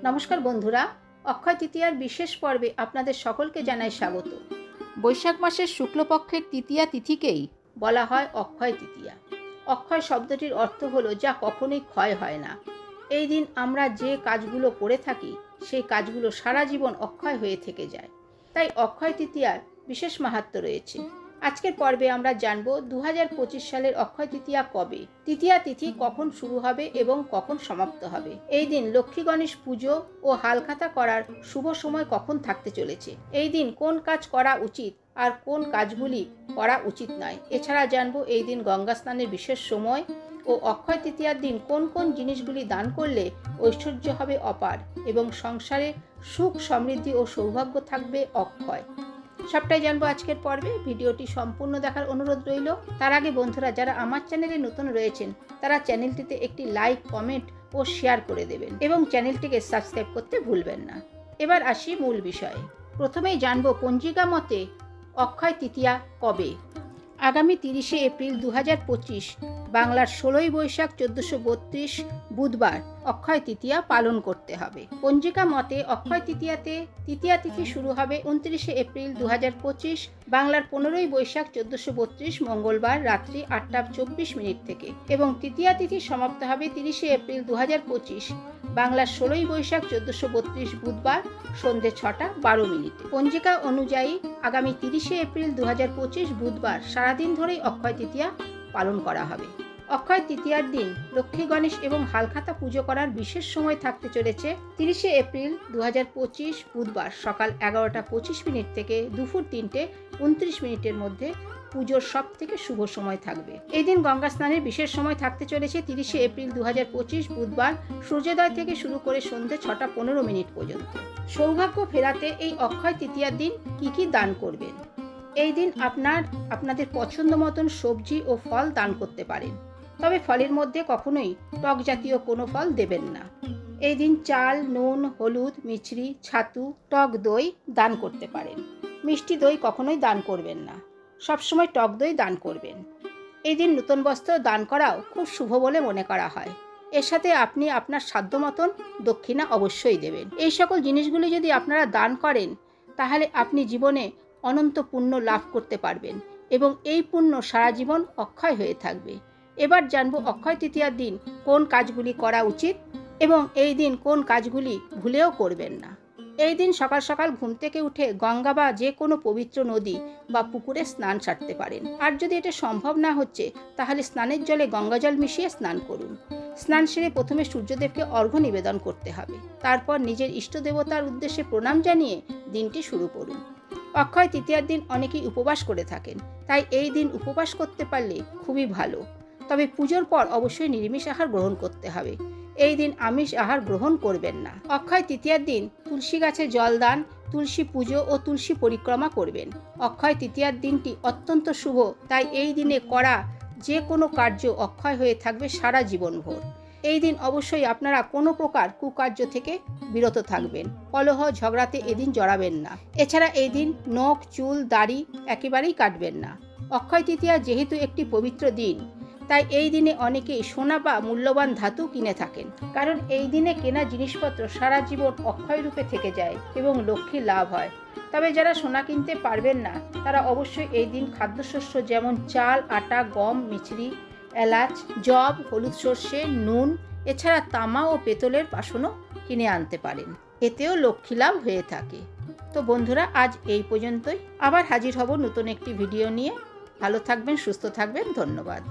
নমস্কার বন্ধুরা, অক্ষয় তৃতীয়ার বিশেষ পর্বে আপনাদের সকলকে জানাই স্বাগত। বৈশাখ মাসের শুক্লপক্ষের তৃতীয়া তিথিকেই বলা হয় অক্ষয় তৃতীয়া। অক্ষয় শব্দটির অর্থ হলো যা কখনোই ক্ষয় হয় না। এই দিন আমরা যে কাজগুলো করে থাকি সেই কাজগুলো সারা জীবন অক্ষয় হয়ে থেকে যায়। তাই অক্ষয় তৃতীয়ার বিশেষ মাহাত্ম্য রয়েছে। আজকের পর্বে আমরা জানব 2025 সালের অক্ষয় তৃতীয়া কবে, তৃতীয়া তিথি কখন শুরু হবে এবং কখন সমাপ্ত হবে, এই দিন লক্ষ্মী গণেশ পুজো ও হালখাতা করার শুভ সময় কখন থাকতে চলেছে, এই দিন কোন কাজ করা উচিত আর কোন কাজগুলি করা উচিত নয়। এছাড়া জানব এই দিন গঙ্গা স্নানের বিশেষ সময় ও অক্ষয় তৃতীয়ার দিন কোন কোন জিনিসগুলি দান করলে ঐশ্বর্য হবে অপার এবং সংসারে সুখ সমৃদ্ধি ও সৌভাগ্য থাকবে অক্ষয়। সবটাই জানবো আজকের পর্বে। ভিডিওটি সম্পূর্ণ দেখার অনুরোধ রইল। তার আগে বন্ধুরা, যারা আমার চ্যানেলে নতুন রয়েছেন তারা চ্যানেলটিতে একটি লাইক, কমেন্ট ও শেয়ার করে দেবেন এবং চ্যানেলটিকে সাবস্ক্রাইব করতে ভুলবেন না। এবার আসি মূল বিষয়ে। প্রথমেই জানবো পঞ্জিকা মতে অক্ষয় তৃতীয়া কবে। আগামী 30শে এপ্রিল 2025 বাংলার 16ই বৈশাখ 1432 বুধবার অক্ষয় তৃতীয়া পালন করতে হবে। পঞ্জিকা মতে অক্ষয় তৃতীয়াতে তৃতীয়া তিথি শুরু হবে 29শে এপ্রিল 2025 বাংলার 15ই বৈশাখ 1432 মঙ্গলবার রাত্রি 8টা 24 মিনিট থেকে এবং তৃতীয়া তিথি সমাপ্ত হবে 30শে এপ্রিল 2025 বাংলার 16ই বৈশাখ 1432 বুধবার সন্ধে 6টা 12 মিনিটে। পঞ্জিকা অনুযায়ী আগামী 30শে এপ্রিল 2025 বুধবার সারাদিন ধরেই অক্ষয় তৃতীয়া পালন করা হবে। অক্ষয় তৃতীয়ার দিন লক্ষ্মী গণেশ এবং হালখাতা পুজো করার বিশেষ সময় থাকতে চলেছে 30শে এপ্রিল 2025 বুধবার সকাল 11টা 25 মিনিট থেকে দুপুর 3টে 29 মিনিটের মধ্যে পুজোর সব থেকে শুভ সময় থাকবে। এই দিন গঙ্গা স্নানের বিশেষ সময় থাকতে চলেছে 30শে এপ্রিল 2025 বুধবার সূর্যোদয় থেকে শুরু করে সন্ধে 6টা 15 মিনিট পর্যন্ত। সৌভাগ্য ফেরাতে এই অক্ষয় তৃতীয়ার দিন কি দান করবেন। এই দিন আপনাদের পছন্দ মতন সবজি ও ফল দান করতে পারেন, তবে ফলের মধ্যে কখনোই টক জাতীয় কোনো ফল দেবেন না। এই দিন চাল, নুন, হলুদ, মিছরি, ছাতু, টক দই দান করতে পারেন। মিষ্টি দই কখনোই দান করবেন না, সবসময় টক দই দান করবেন। এই দিন নতুন বস্ত্র দান করাও খুব শুভ বলে মনে করা হয়। এর সাথে আপনি আপনার সাধ্য মতন দক্ষিণা অবশ্যই দেবেন। এই সকল জিনিসগুলি যদি আপনারা দান করেন তাহলে আপনি জীবনে অনন্ত পুণ্য লাভ করতে পারবেন এবং এই পুণ্য সারা জীবন অক্ষয় হয়ে থাকবে। এবার জানবো অক্ষয় তৃতীয়ার দিন কোন কাজগুলি করা উচিত এবং এই দিন কোন কাজগুলি ভুলেও করবেন না। এই দিন সকাল সকাল ঘুম থেকে উঠে গঙ্গা বা যে কোনো পবিত্র নদী বা পুকুরে স্নান সারতে পারেন। আর যদি এটা সম্ভব না হচ্ছে তাহলে স্নানের জলে গঙ্গা জল মিশিয়ে স্নান করুন। স্নান সেরে প্রথমে সূর্যদেবকে অর্ঘ্য নিবেদন করতে হবে। তারপর নিজের ইষ্ট দেবতার উদ্দেশ্যে প্রণাম জানিয়ে দিনটি শুরু করুন। অক্ষয় তৃতীয়ার দিন অনেকেই উপবাস করে থাকেন, তাই এই দিন উপবাস করতে পারলে খুবই ভালো। তবে পুজোর পর অবশ্যই নিরামিষ আহার গ্রহণ করতে হবে। এই দিন আমিষ আহার গ্রহণ করবেন না। অক্ষয় তৃতীয়ার দিন তুলসী গাছে জল দান, তুলসী পুজো ও তুলসী পরিক্রমা করবেন। অক্ষয় তৃতীয়ার দিনটি অত্যন্ত শুভ, তাই এই দিনে করা যে কোনো কার্য অক্ষয় হয়ে থাকবে সারা জীবনভর। এই দিন অবশ্যই আপনারা কোনো প্রকার কুকার্য থেকে বিরত থাকবেন। কলহ ঝগড়াতে এদিন জড়াবেন না। এছাড়া এই দিন নখ, চুল, দাড়ি একেবারেই কাটবেন না। অক্ষয় তৃতীয়া যেহেতু একটি পবিত্র দিন, তাই এই দিনে অনেকেই সোনা বা মূল্যবান ধাতু কিনে থাকেন, কারণ এই দিনে কেনা জিনিসপত্র সারা জীবন অক্ষয় রূপে থেকে যায় এবং লক্ষ্মী লাভ হয়। তবে যারা সোনা কিনতে পারবেন না তারা অবশ্যই এই দিন খাদ্যশস্য যেমন চাল, আটা, গম, মিছরি, এলাচ, জব, হলুদ সর্ষে, নুন, এছাড়া তামা ও পেতলের বাসনও কিনে আনতে পারেন। এতেও লক্ষ্মী লাভ হয়ে থাকে। তো বন্ধুরা, আজ এই পর্যন্তই। আবার হাজির হব নতুন একটি ভিডিও নিয়ে। ভালো থাকবেন, সুস্থ থাকবেন। ধন্যবাদ।